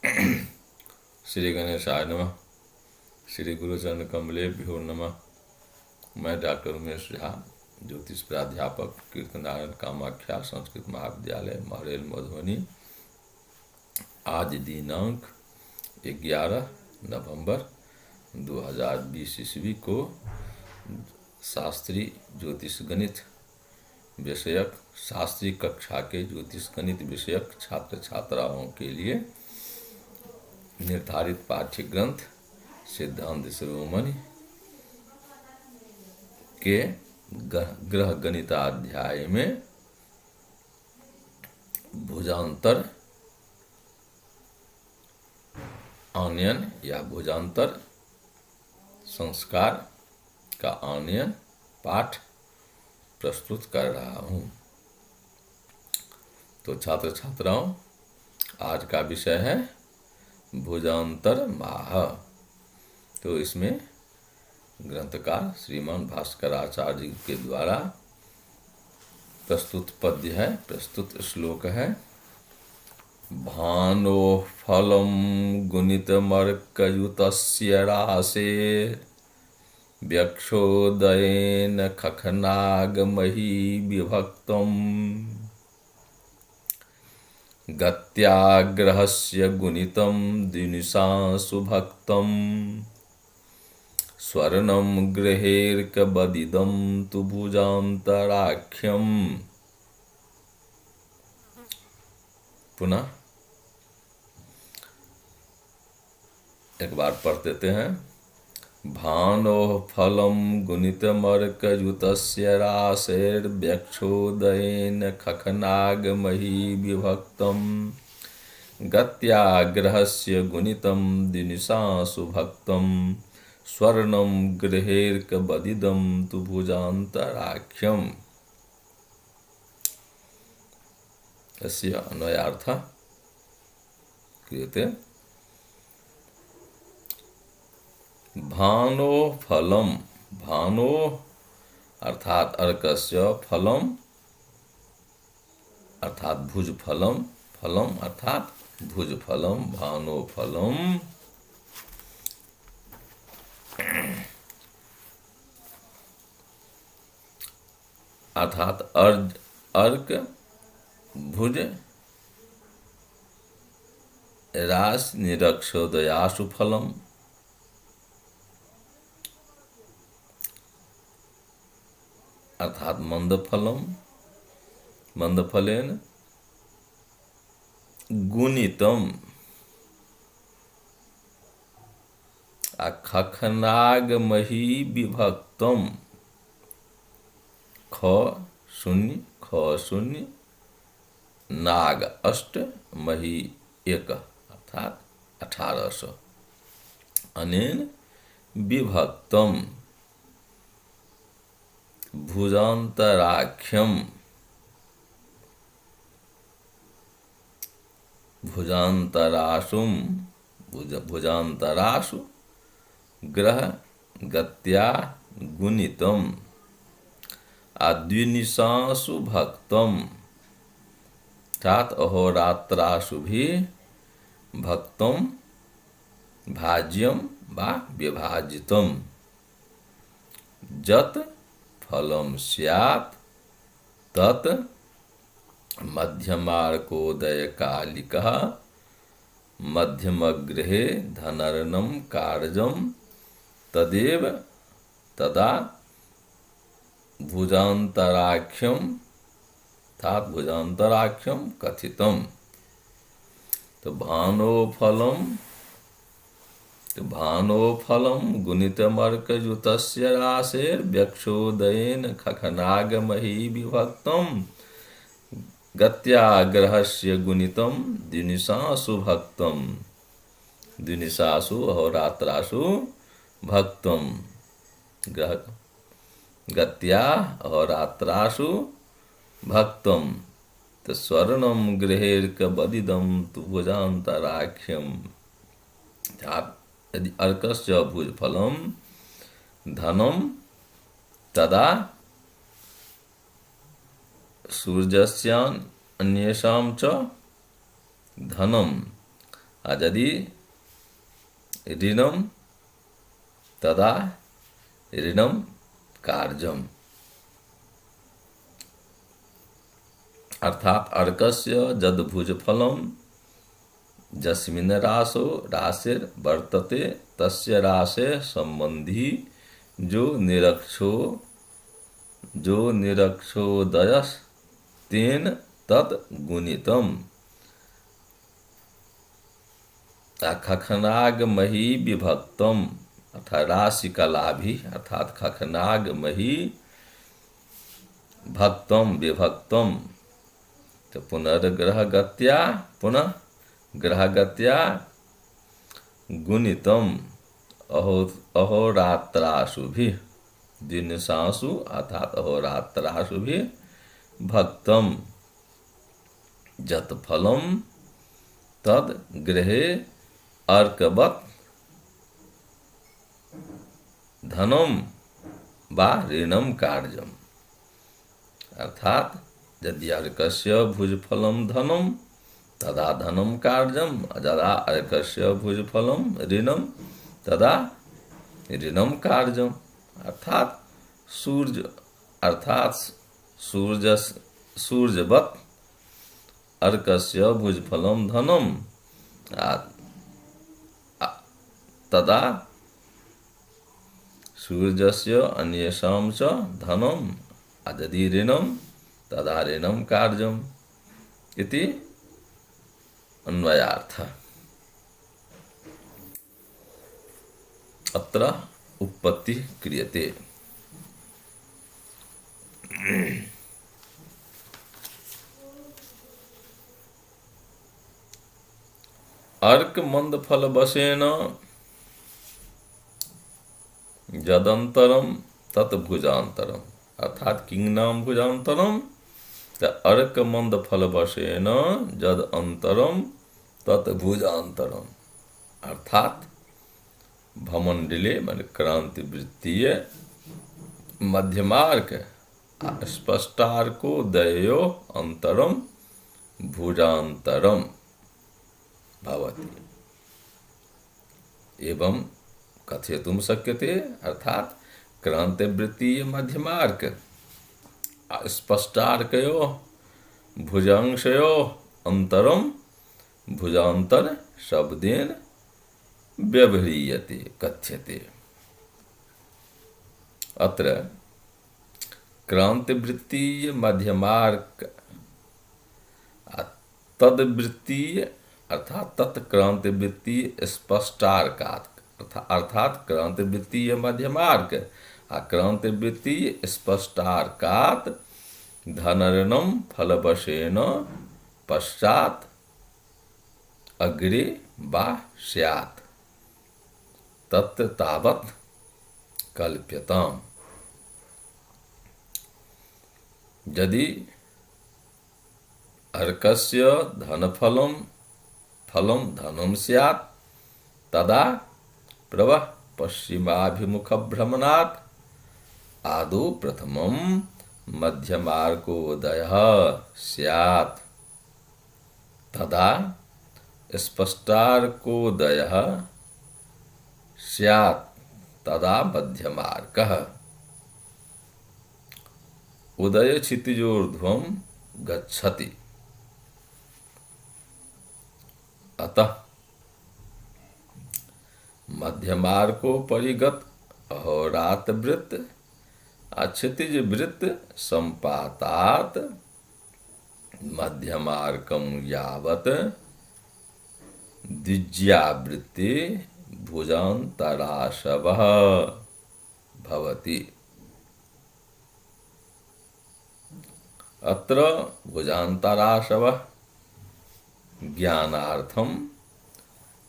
श्री गणेशाय नमः। श्री गुरुचरण कमलेभ्यो नमः। मैं डॉक्टर उमेश झा, ज्योतिष प्राध्यापक, कीर्तनारायण कामाख्या संस्कृत महाविद्यालय महरेल मधुबनी। आज दिनांक 11 नवंबर 2020 ईस्वी को शास्त्रीय ज्योतिष गणित विषयक शास्त्रीय कक्षा के ज्योतिष गणित विषयक छात्र छात्राओं के लिए निर्धारित पाठ्य ग्रंथ सिद्धांत शिरोमणि के ग्रह गणिताध्याय में भुजांतर आनयन या भुजांतर संस्कार का आनयन पाठ प्रस्तुत कर रहा हूं। तो छात्र छात्राओं, आज का विषय है भुजांतर माह। तो इसमें ग्रंथकार श्रीमान भास्कराचार्य के द्वारा प्रस्तुत पद्य है, प्रस्तुत श्लोक है। भानो फलम गुणितमर्कयुतस्य राशे व्यक्षोदयेन खखनागमही विभक्तम् गत्याग्रहस्य गुणितं द्विनिशासु भक्तम् स्वर्णं गृहेर्कबदिदं तु भुजान्तराख्यम्। पुनः एक बार पढ़ देते हैं। भानो फलम गुणितमर्कयुतस्य राशेर्व्यक्षोदयेन खखनागमही विभक्तम् गत्याग्रहस्य गुणितं द्विनिशासु भक्तम् स्वर्णं गृहेर्कबदिदं तु भुजान्तराख्यम्। अस्य अन्वयार्थः क्रियते। भानो फलम, भानो अर्थात अर्कस्य, फलम अर्थात भुज फलम, फलम अर्थात भुज फलम, भानो फलम अर्थात अर्क भुज रास निरक्षोदयासु फलम अर्थात मंदफलम, मंदफलेन गुणितम खखनागमही विभक्तम, ख शून्य नाग अष्ट मही एक अर्थात 1800 अनेन विभक्तम भुजान्तराख्यम, भुजान्तरासु ग्रह गत्या गुणितम द्विनिशासु भक्तम अर्थात अहोरात्रासु भी भक्तम भाज्यम वा विभाजितम जत फलम स्यात् तत् मध्यमार्कोदय कालिकः मध्यमगृहे धनर्णम कार्यम तदेव तदा भुजान्तराख्यम अर्थात भुजान्तराख्यम कथितम। तो भानो फलम गुणितमर्कयुतस्य राशेर्व्यक्षोदयेन खखनागमही विभक्तम् गत्याग्रहस्य गुणितं द्विनिशासु भक्तम्, द्विनिशासु अहोरात्रासु भक्तम् ग्रह गत्या अहोरात्रासु भक्तम् तो स्वर्णम गृहेर्कबदिदं तु भुजान्तराख्यम। यदि अर्कस्य भुजफलम धनम तदा सूर्यस्यान अन्येषां च धनम यदि ऋणम तदा ऋणम कार्यम, अर्थात अर्कस्य जद भुजफलम जस्मिन् रासो राशिर वर्तते तस्य राशे संबंधी जो निरक्षोदयस तेन तत् गुणितम। खखनाग मही विभक्तम, अर्थात राशि का लाभी, अर्थात खखनाग मही भक्तम विभक्तम, तो पुनः ग्रहगत्या गुणितम अहोरात्रासु भी, दिनसासु अर्थात अहोरात्रासु भी भक्तम जत फलम तद गृहे अर्कवत धनम वा ऋणम कार्यम, अर्थात यदि अर्कस्य भुजफलम धनम तदा धनम कार्यम, यदा अर्कस्य भुजफलम ऋणम तदा ऋणम कार्यम, अर्थात सूर्यवत अर्कस्य भुजफलम धनम तदा सूर्यस्य अन्येषां च धनम, यदि ऋणम तदा ऋणम कार्यम इति अन्वयार्थ। अत्र उत्पत्ति क्रियते। अर्क मंद फल वशेन जदंतरम तत् भुजांतरम, अर्थात किंगनाम भुजांतरम, अर्क मंद फल वशेन जद अंतरम तत् भुजांतरम, अर्थात भमंडले मान क्रांति वृत्तीय मध्यमार्क स्पष्टार्को दयो अंतरम भुजांतरम भवति एवं कथयितुं शक्यते, अर्थात क्रांति वृत्तीय मध्यमार्क स्पष्टार्कयो भुजांशयो अंतरम भुजांतर शब्देन व्यवह्रियते कथ्यते। अत्र क्रांतिवृत्तीय मध्यमार्क तद्वृत्तीय अर्थात तत्क्रांतिवृत्तीय स्पष्टार्कात्, अर्थात क्रांतिवृत्तीय मध्यमार्ग क्रांतिवृत्तीय स्पष्टार्कात् धनऋणम फलवशेन पश्चात अग्रे वा स्यात् तत् तावत् कल्प्यताम्। यदि अर्कस्य धनफलम धनम स्यात् तदा प्रवः पश्चिमाभिमुख भ्रमणात् आदौ प्रथमं मध्यमार्गोदयः स्यात् तदा स्पष्टार्कोदयः स्यात् तदा मध्यमार्गः उदय क्षितिजोर्ध्वं गच्छति। अतः मध्यमार्गो परिगत अहोरात वृत्त क्षितिज वृत्त संपातात् मध्यमार्गम यावत् द्विज्यावृत्ति भुजान्तराशवः भवति। अत्र भुजान्तराशवः ज्ञानार्थम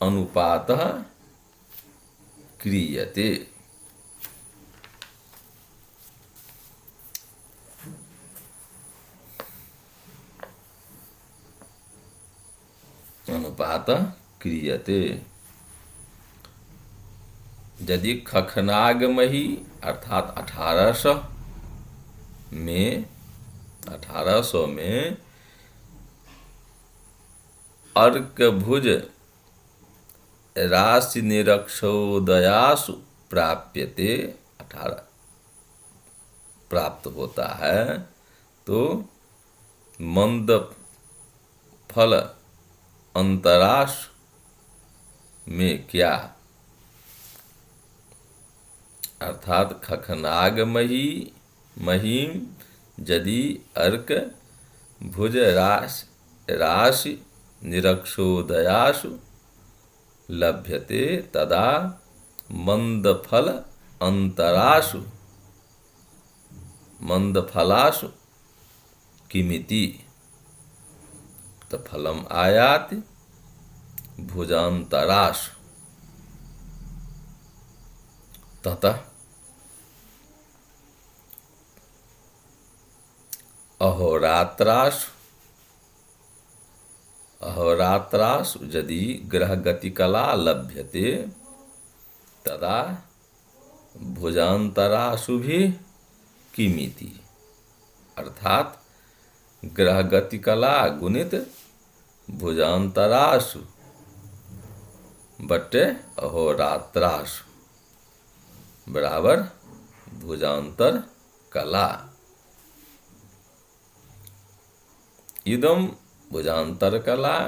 अनुपातः क्रियते। अनुपातः क्रियते। यदि खखनागमही अर्थात 1800 में अर्कभुज राशि निरक्षोदयासु प्राप्यते, 18 प्राप्त होता है, तो मंद फल अंतराश में क्या, अर्थात खखनाग महीम यदि अर्क भुज राशि निरक्षोदयासु लभ्यते तदा मंदफल अंतरासु मंदफलासु किमिति, तो फलम आयाति भुजांतरासु ततः अहोरात्रासु यदि ग्रहगतिकला लभ्यते तदा भुजांतरासु भी किमिति, अर्थात ग्रहगतिकला गुणित भुजांतरासु बट्टे अहोरात्रासु बराबर भुजांतर कला। इदम भुजांतर कला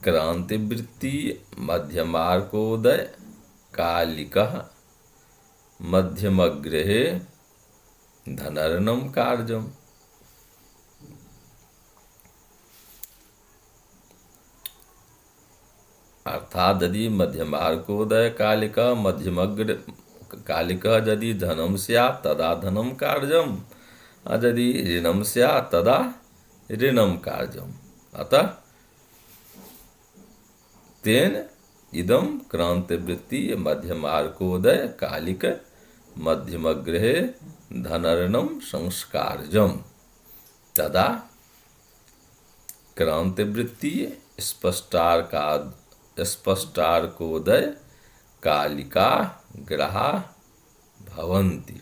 क्रांतिवृत्ति मध्यमार्कोदय कालिकः मध्यमग्रहे धनर्णम कार्यम, अर्थात यदि मध्यमार्कोदय कालिका मध्यमग्र कालिका यदि धनम स्यात् तदा धनम कार्यम, यदि ऋणम स्यात् तदा ऋणम कार्यम, अतः तेन इदम क्रांतिवृत्ति मध्यमार्कोदय कालिक मध्यमग्रहे धनर्णम संस्कारजम, तदा क्रांतिवृत्ति स्पष्टार्कोदय कालिका ग्रहा भवन्ति।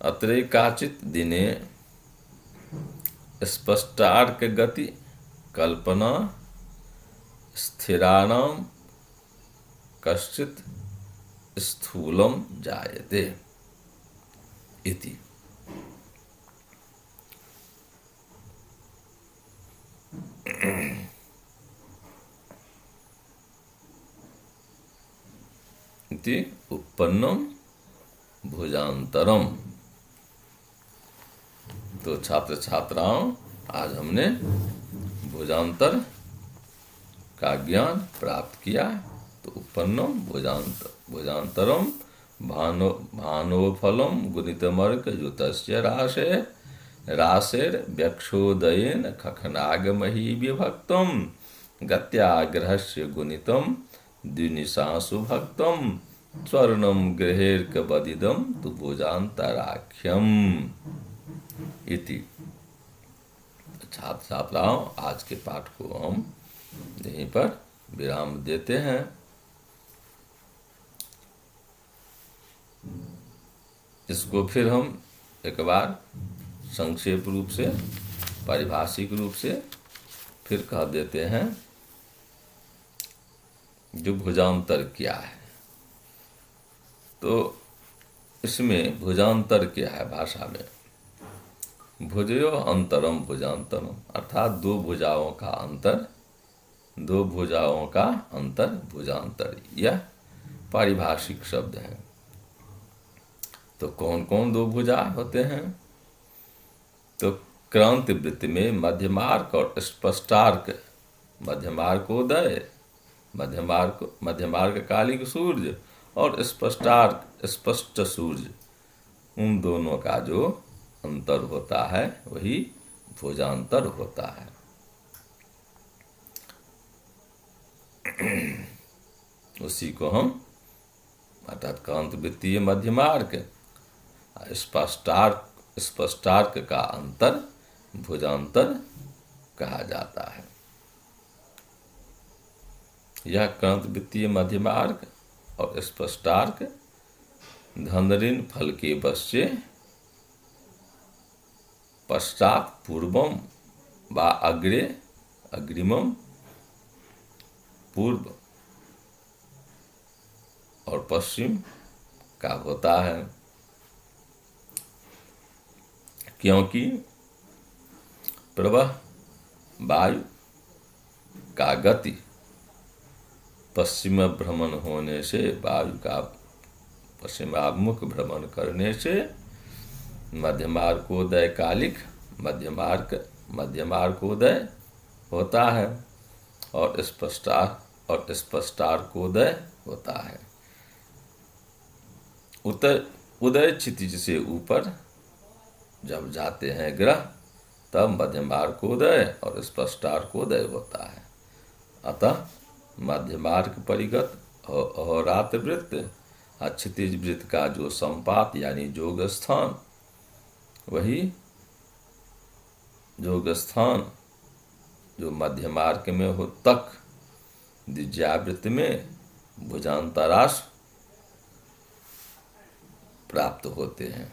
अत्रैकाचित् दिने स्पष्टार्क गति कल्पना स्थिराणां कश्चित् स्थूलं जायते इति। इति उत्पन्नम भुजांतरम। तो छात्र छात्राओं, आज हमने भुजांतर का ज्ञान प्राप्त किया। तो उत्पन्नम भुजांतरम भानोफलम गुणितमर्क युतस्य राशेर व्यक्षोदयेन खखनागमहि विभक्तम गत्याग्रहस्य गुणितम द्विनिशासु भक्तम स्वर्णम ग्रहेर्कबदिदम तु भुजांतराख्यम इति। छात्र छात्राओं, आज के पाठ को हम यहीं पर विराम देते हैं। इसको फिर हम एक बार संक्षेप रूप से, पारिभाषिक रूप से फिर कह देते हैं। जो भुजांतर क्या है, तो इसमें भुजांतर क्या है भाषा में, भुजयो अंतरम भुजांतरम, अर्थात दो भुजाओं का अंतर, दो भुजाओं का अंतर भुजांतर, यह पारिभाषिक शब्द है। तो कौन कौन दो भुजा होते हैं? तो क्रांति वृत्ति में मध्यमार्क और स्पष्टार्क, मध्यमार्कोदय मध्यमार्ग कालिक सूर्य और स्पष्टार्क स्पष्ट सूर्य, उन दोनों का जो अंतर होता है वही भुजांतर होता है। उसी को हम अर्थात क्रांति वृत्तीय मध्यमार्ग, स्पष्टार्क का अंतर भुजांतर कहा जाता है। यह क्रांति वृत्तीय मध्यमार्ग और स्पष्टार्क धन ऋण फल के वश से पश्चात पूर्वम व अग्रे अग्रिमम, पूर्व और पश्चिम का होता है, क्योंकि प्रवाह वायु का गति पश्चिम भ्रमण होने से, वायु का पश्चिमाभिमुख भ्रमण करने से मध्यमार्कोदय कालिक मध्यमार्कोदय होता है और स्पष्टार्कोदय होता है। उदय क्षितिज से ऊपर जब जाते हैं ग्रह तब मध्यमार्कोदय और स्पष्टार्कोदय होता है। अतः मध्यमार्ग परिगत अहोरात्र वृत्त, क्षितिज वृत्त का जो संपात यानी योग स्थान, वही योग स्थान जो मध्यमार्ग में हो तक द्विज्यावृत्त में भुजांतराश प्राप्त होते हैं।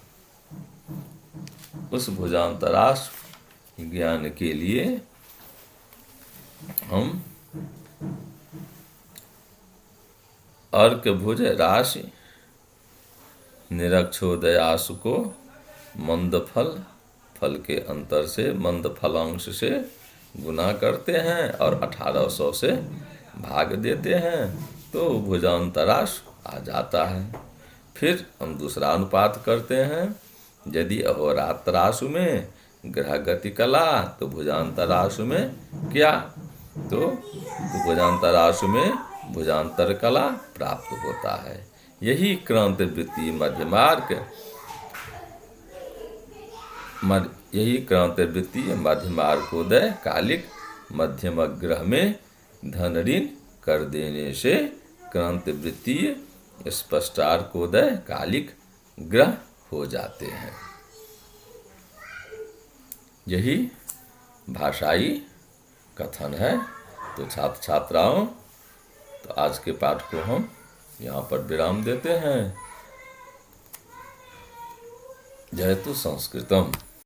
उस भुजांतराश ज्ञान के लिए हम अर्क भुज राशि निरक्षोदयासु को मंद फल के अंतर से, मंद फलांश से गुना करते हैं और 1800 से भाग देते हैं तो भुजांतराश आ जाता है। फिर हम दूसरा अनुपात करते हैं। यदि अहोरात्रासु में ग्रह गति कला तो भुजांतरासु में क्या, तो भुजांतरासु में भुजांतर कला प्राप्त होता है। यही क्रांति वृत्ति मध्यमार्कोदय कालिक मध्यम ग्रह में धन ऋण कर देने से क्रांति वृत्तीय स्पष्टार्कोदय कालिक ग्रह हो जाते हैं। यही भाषाई कथन है। तो छात्र छात्राओं, तो आज के पाठ को हम यहाँ पर विराम देते हैं। जयतु संस्कृतम।